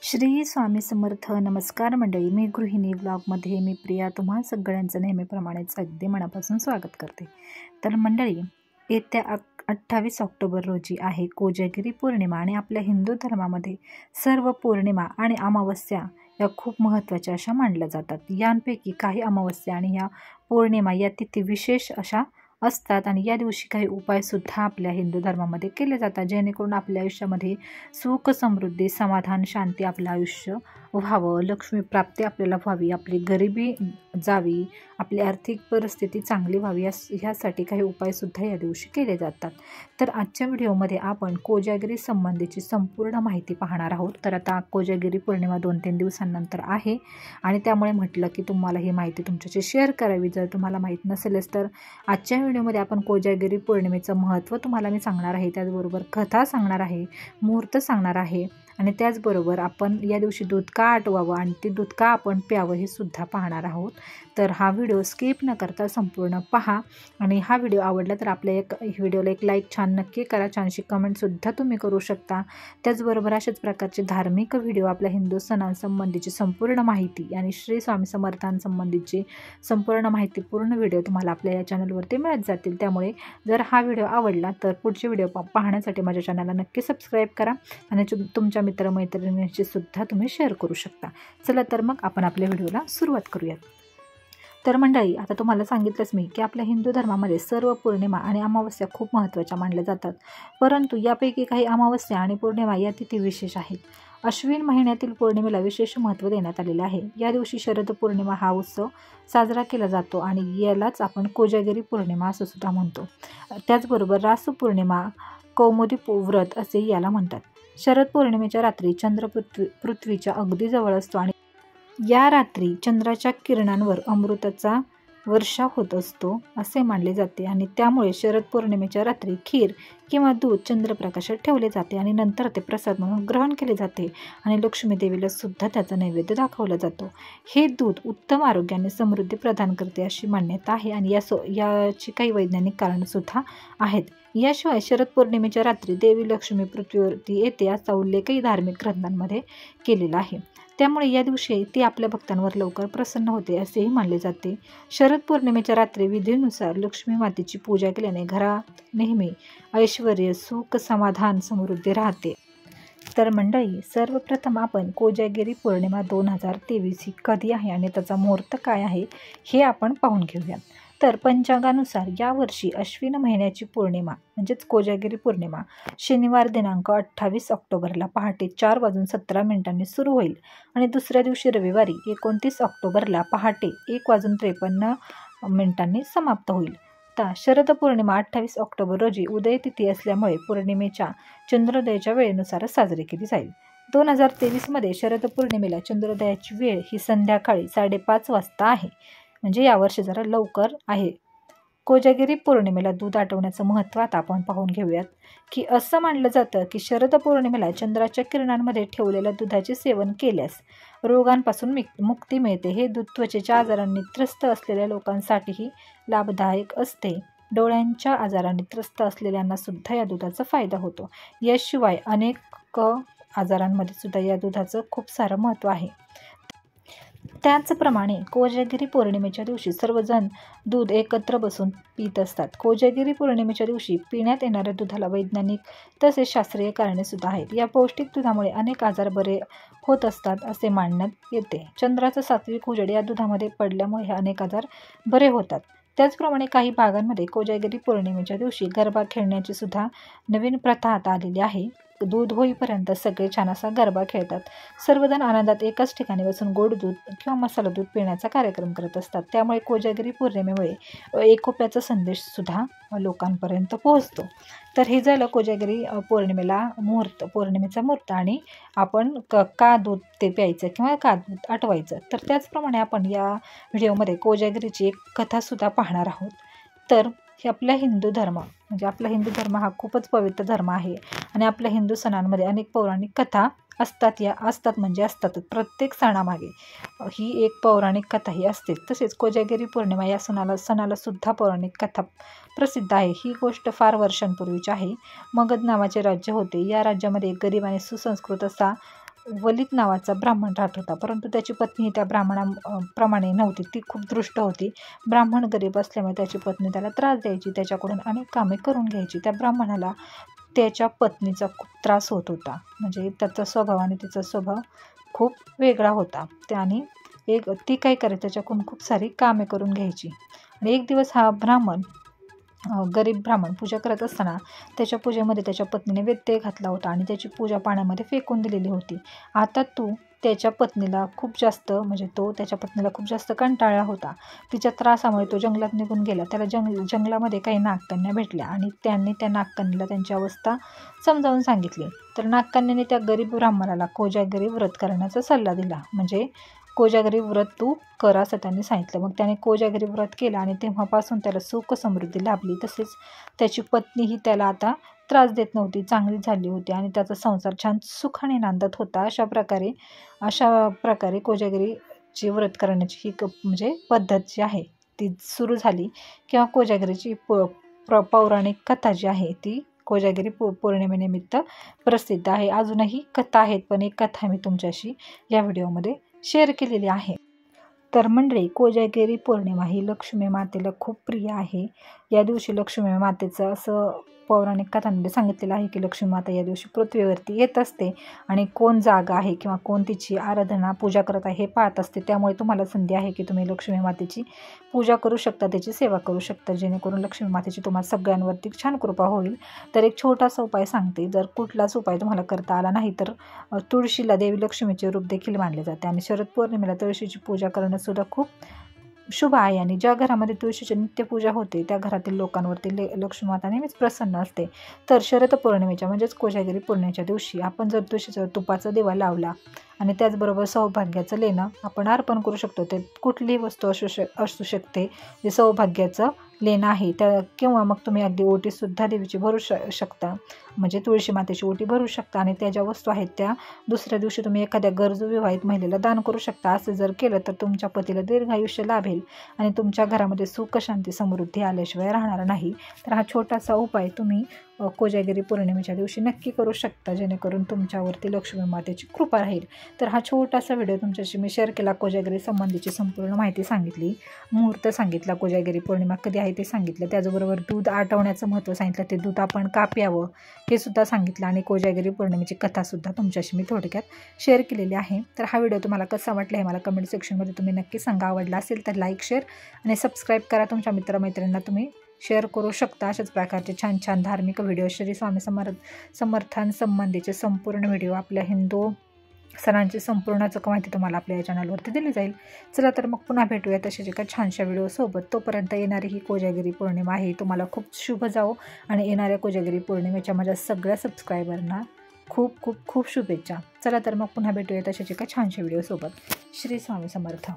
श्री स्वामी समर्थ. नमस्कार मंडळी, मी गृहिणी ब्लॉगमध्ये मी प्रिया तुम्हा सगळ्यांचं नेहमीप्रमाणेच अगदी मनापासून स्वागत करते. तर मंडळी, येत्या 28 ऑक्टोबर रोजी आहे कोजागिरी पौर्णिमा आणि आपल्या हिंदू धर्मामध्ये सर्व पौर्णिमा आणि अमावस्या या खूप महत्त्वाच्या अशा मानल्या जातात. यांपैकी काही अमावस्या आणि या पौर्णिमा या तिथी विशेष अशा असतात आणि या दिवशी काही उपायसुद्धा आपल्या हिंदू धर्मामध्ये केले जातात, जेणेकरून आपल्या आयुष्यामध्ये सुख, समृद्धी, समाधान, शांती आपलं आयुष्य व्हावं, लक्ष्मी प्राप्ती आपल्याला व्हावी, आपली गरिबी जावी, आपली आर्थिक परिस्थिती चांगली व्हावी, ह्यासाठी काही उपायसुद्धा या दिवशी केले जातात. तर आजच्या व्हिडिओमध्ये आपण कोजागिरी संबंधीची संपूर्ण माहिती पाहणार आहोत. तर आता कोजागिरी पौर्णिमा 2-3 दिवसांनंतर आहे आणि त्यामुळे म्हटलं की तुम्हाला ही माहिती तुमच्याशी शेअर करावी. जर तुम्हाला माहीत नसेलच तर आजच्या व्हिडिओमध्ये आपण कोजागिरी पौर्णिमेचं महत्त्व तुम्हाला मी सांगणार आहे, त्याचबरोबर कथा सांगणार आहे, मुहूर्त सांगणार आहे आणि त्याचबरोबर आपण या दिवशी दूध का आटवावं आणि ते दूध का आपण प्यावं हे सुद्धा पाहणार आहोत. तर हा व्हिडिओ स्किप न करता संपूर्ण पहा आणि हा व्हिडिओ आवडला तर आपल्या व्हिडिओला एक लाईक छान नक्की करा, छानशी कमेंटसुद्धा तुम्ही करू शकता. त्याचबरोबर अशाच प्रकारचे धार्मिक व्हिडिओ, आपल्या हिंदू सणांसंबंधीची संपूर्ण माहिती आणि श्री स्वामी समर्थांसंबंधीची संपूर्ण माहिती पूर्ण व्हिडिओ तुम्हाला आपल्या या चॅनलवरती मिळत जातील. त्यामुळे जर हा व्हिडिओ आवडला तर पुढचे व्हिडिओ पाहण्यासाठी माझ्या चॅनलला नक्की सबस्क्राईब करा आणि तुमच्या मित्रमैत्रिणींशी सुद्धा तुम्ही शेअर करू शकता. चला तर मग आपण आपल्या व्हिडिओला सुरुवात करूयात. तर मंडळी, आता तुम्हाला सांगितलंच मी की आपल्या हिंदू धर्मामध्ये सर्व पौर्णिमा आणि अमावस्या खूप महत्त्वाच्या मानल्या जातात, परंतु यापैकी काही अमावस्या आणि पौर्णिमा या तिथी विशेष आहेत. अश्विन महिन्यातील पौर्णिमेला विशेष महत्त्व देण्यात आलेले आहे. या दिवशी शरद पौर्णिमा हा उत्सव साजरा केला जातो आणि यालाच आपण कोजागिरी पौर्णिमा असं सुद्धा म्हणतो. त्याचबरोबर रास पौर्णिमा, कौमुदी व्रत असे याला म्हणतात. शरद पौर्णिमेच्या रात्री चंद्र पृथ्वीच्या अगदी जवळ असतो आणि या रात्री चंद्राच्या किरणांवर अमृताचा वर्षाव होत असतो असे मानले जाते आणि त्यामुळे शरद पौर्णिमेच्या रात्री खीर किंवा दूध चंद्रप्रकाशात ठेवले जाते आणि नंतर ते प्रसाद म्हणून ग्रहण केले जाते आणि लक्ष्मी देवीला सुद्धा त्याचा नैवेद्य दाखवला जातो. हे दूध उत्तम आरोग्याने समृद्धी प्रदान करते अशी मान्यता आहे आणि याची काही वैज्ञानिक कारणंसुद्धा आहेत. याशिवाय शरद पौर्णिमेच्या रात्री देवी लक्ष्मी पृथ्वीवरती येते असा उल्लेखही धार्मिक ग्रंथांमध्ये केलेला आहे. त्यामुळे या दिवशी ती आपल्या भक्तांवर लवकर प्रसन्न होते असेही मानले जाते. शरद पौर्णिमेच्या रात्री विधीनुसार लक्ष्मी मातेची पूजा केल्याने घरात नेहमी ऐश्वर्य, सुख, समाधान, समृद्धी राहते. तर मंडळी, सर्वप्रथम आपण कोजागिरी पौर्णिमा 2023 ही कधी आहे आणि त्याचा मुहूर्त काय आहे हे आपण पाहून घेऊयात. तर पंचांगानुसार यावर्षी अश्विन महिन्याची पौर्णिमा म्हणजेच कोजागिरी पौर्णिमा शनिवार दिनांक 28 ऑक्टोबरला पहाटे 4:17 सुरू होईल आणि दुसऱ्या दिवशी रविवारी 29 ऑक्टोबरला पहाटे 1:53 समाप्त होईल. तर शरद पौर्णिमा 28 ऑक्टोबर रोजी उदय तिथी असल्यामुळे पौर्णिमेच्या चंद्रोदयाच्या वेळेनुसारच साजरी केली जाईल. 2023मध्ये शरद पौर्णिमेला चंद्रोदयाची वेळ ही संध्याकाळी 5:30 वाजता आहे, म्हणजे यावर्षी जरा लवकर आहे. कोजागिरी पौर्णिमेला दूध आटवण्याचं महत्त्व आता आपण पाहून घेऊयात की असं मानलं जातं की शरद पौर्णिमेला चंद्राच्या किरणांमध्ये ठेवलेल्या दुधाचे सेवन केल्यास रोगांपासून मुक्ती मिळते. हे दूध त्वचेच्या आजारांनी त्रस्त असलेल्या लोकांसाठीही लाभदायक असते. डोळ्यांच्या आजारांनी त्रस्त असलेल्यांना सुद्धा या दुधाचा फायदा होतो. याशिवाय अनेक आजारांमध्ये सुद्धा या दुधाचं खूप सारं महत्त्व आहे. त्याचप्रमाणे कोजागिरी पौर्णिमेच्या दिवशी सर्वजण दूध एकत्र बसून पित असतात. कोजागिरी पौर्णिमेच्या दिवशी पिण्यात येणाऱ्या दुधाला वैज्ञानिक तसेच शास्त्रीय कारणे सुद्धा आहेत. या पौष्टिक दुधामुळे अनेक आजार बरे होत असतात असे मानण्यात येते. चंद्राचा सात्विक उजेड या दुधामध्ये पडल्यामुळे हे अनेक आजार बरे होतात. त्याचप्रमाणे काही भागांमध्ये कोजागिरी पौर्णिमेच्या दिवशी गरबा खेळण्याची सुद्धा नवीन प्रथा आता आलेली आहे. दूध होईपर्यंत सगळे छान असा गरबा खेळतात. सर्वजण आनंदात एकाच ठिकाणी बसून गोड दूध किंवा मसाला दूध पिण्याचा कार्यक्रम करत असतात. त्यामुळे कोजागिरी पौर्णिमेमुळे एकोप्याचा संदेश सुद्धा लोकांपर्यंत पोहोचतो. तर हे झालं कोजागिरी पौर्णिमेचा मुहूर्त आणि आपण का दूध ते प्यायचं किंवा का दूध आटवायचं. तर त्याचप्रमाणे आपण या व्हिडिओमध्ये कोजागिरीची एक कथासुद्धा पाहणार आहोत. तर हे आपला हिंदू धर्म हा खूपच पवित्र धर्म आहे आणि आपल्या हिंदू सणांमध्ये अनेक पौराणिक कथा असतातच. प्रत्येक सणामागे ही एक पौराणिक कथा ही असते. तसेच कोजागिरी पौर्णिमा या सणाला सुद्धा पौराणिक कथा प्रसिद्ध आहे. ही गोष्ट फार वर्षांपूर्वीची आहे. मगध नावाचे राज्य होते. या राज्यामध्ये गरीब आणि सुसंस्कृत असा वलित नावाचा ब्राह्मण राहत होता, परंतु त्याची पत्नी त्या ब्राह्मणाप्रमाणे नव्हती. ती खूप दृष्ट होती. ब्राह्मण गरीब असल्यामुळे त्याची पत्नी त्याला त्रास द्यायची, त्याच्याकडून अनेक कामे करून घ्यायची. त्या ब्राह्मणाला त्याच्या पत्नीचा खूप त्रास होत होता. म्हणजे त्याचा स्वभाव आणि तिचा स्वभाव खूप वेगळा होता. त्याने ती काय करायची, त्याच्याकडून खूप सारी कामे करून घ्यायची. आणि एक दिवस हा गरीब ब्राह्मण पूजा करत असताना त्याच्या पूजेमध्ये त्याच्या पत्नीने व्यत्यय घातला होता आणि त्याची पूजा पाण्यामध्ये फेकून दिलेली होती. आता त्याच्या पत्नीला खूप जास्त त्याच्या पत्नीला खूप जास्त कंटाळला होता. तिच्या त्रासामुळे तो जंगलात निघून गेला. त्याला जंगलामध्ये काही नागकन्या भेटल्या आणि त्यांनी त्या नागकन्याला त्यांची अवस्था समजावून सांगितली. तर नागकन्याने त्या गरीब ब्राह्मणाला कोजागिरी व्रत करण्याचा सल्ला दिला. म्हणजे कोजागिरी व्रत तू कर असं त्यांनी सांगितलं. मग त्याने कोजागिरी व्रत केलं आणि तेव्हापासून त्याला सुख समृद्धी लाभली. तसेच त्याची पत्नीही त्याला आता त्रास देत नव्हती, चांगली झाली होती आणि त्याचा संसार छान सुखाने नांदत होता. अशा प्रकारे कोजागिरीची व्रत करण्याची ही पद्धत जी आहे ती सुरू झाली. किंवा कोजागिरीची पौराणिक कथा जी आहे ती कोजागिरी पौर्णिमेनिमित्त प्रसिद्ध आहे. अजूनही कथा आहेत, पण एक कथा मी तुमच्याशी या व्हिडिओमध्ये शेअर केलेली आहे. तर मंडळी, कोजागिरी पौर्णिमा ही लक्ष्मी मातेला खूप प्रिय आहे. या दिवशी लक्ष्मी मातेचं असं पौराणिक कथांमध्ये सांगितलेलं आहे की लक्ष्मी माता या दिवशी पृथ्वीवरती येत असते आणि कोण जागा आहे किंवा कोण तिची आराधना पूजा करत आहे हे पाहत असते. त्यामुळे तुम्हाला संधी आहे की तुम्ही लक्ष्मी मातेची पूजा करू शकता, त्याची सेवा करू शकता, जेणेकरून लक्ष्मी मातेची तुम्हाला सगळ्यांवरती छान कृपा होईल. तर एक छोटासा उपाय सांगते. जर कुठलाच उपाय तुम्हाला करता आला नाही तर तुळशीला देवी लक्ष्मीचे रूप देखील मानले जाते आणि शरद पौर्णिमेला तुळशीची पूजा करणं सुद्धा खूप शुभ आहे. आणि ज्या घरामध्ये तुळशीची नित्यपूजा होते त्या घरातील लोकांवरती लक्ष्मी माता नेहमीच प्रसन्न असते. तर शरद पौर्णिमेच्या म्हणजेच कोजागिरी पौर्णिमेच्या दिवशी आपण जर तुळशीचा तुपाचा दिवा लावला आणि त्याचबरोबर सौभाग्याचं लेणं आपण अर्पण करू शकतो. ते कुठलीही वस्तू असू शकते जे सौभाग्याचं लेणं आहे किंवा मग तुम्ही अगदी ओटीसुद्धा देवीची भरू शकता, म्हणजे तुळशी मातेची ओटी भरू शकता आणि त्या ज्या वस्तू आहेत त्या दुसऱ्या दिवशी तुम्ही एखाद्या गरजू विवाहित महिलेला दान करू शकता. असं जर केलं तर तुमच्या पतीला दीर्घायुष्य लाभेल आणि तुमच्या घरामध्ये सुख शांती समृद्धी आल्याशिवाय राहणार नाही. तर हा छोटासा उपाय तुम्ही कोजागिरी पौर्णिमेच्या दिवशी नक्की करू शकता, जेणेकरून तुमच्यावरती लक्ष्मी मातेची कृपा राहील. तर हा छोटासा व्हिडिओ तुमच्याशी मी शेअर केला. कोजागिरी संबंधीची संपूर्ण माहिती सांगितली, मुहूर्त सांगितला, कोजागिरी पौर्णिमा कधी आहे ते सांगितलं, त्याचबरोबर दूध आटवण्याचं महत्त्व सांगितलं, ते दूध आपण का प्यावं हे सुद्धा सांगितलं आणि कोजागिरी पौर्णिमेची कथासुद्धा तुमच्याशी मी थोडक्यात शेअर केलेली आहे. तर हा व्हिडिओ तुम्हाला कसा वाटला हे मला कमेंट सेक्शनमध्ये तुम्ही नक्की सांगा. आवडला असेल तर लाईक, शेअर आणि सबस्क्राईब करा. तुमच्या मित्रमैत्रिणींना तुम्ही शेअर करू शकता. अशाच प्रकारचे छान छान धार्मिक व्हिडिओ, श्री स्वामी समर्थांसंबंधीचे संपूर्ण व्हिडिओ, आपल्या हिंदू सणांची संपूर्ण माहिती तुम्हाला आपल्या या चॅनलवरती दिली जाईल. चला तर मग पुन्हा भेटूया तशाच एका छानशा व्हिडिओसोबत. तोपर्यंत येणारी ही कोजागिरी पौर्णिमा आहे तुम्हाला खूप शुभ जाओ आणि येणाऱ्या कोजागिरी पौर्णिमेच्या माझ्या सगळ्या सबस्क्रायबरना खूप खूप खूप शुभेच्छा. चला तर मग पुन्हा भेटूया तशाच एका छानशा व्हिडिओसोबत. श्री स्वामी समर्थ.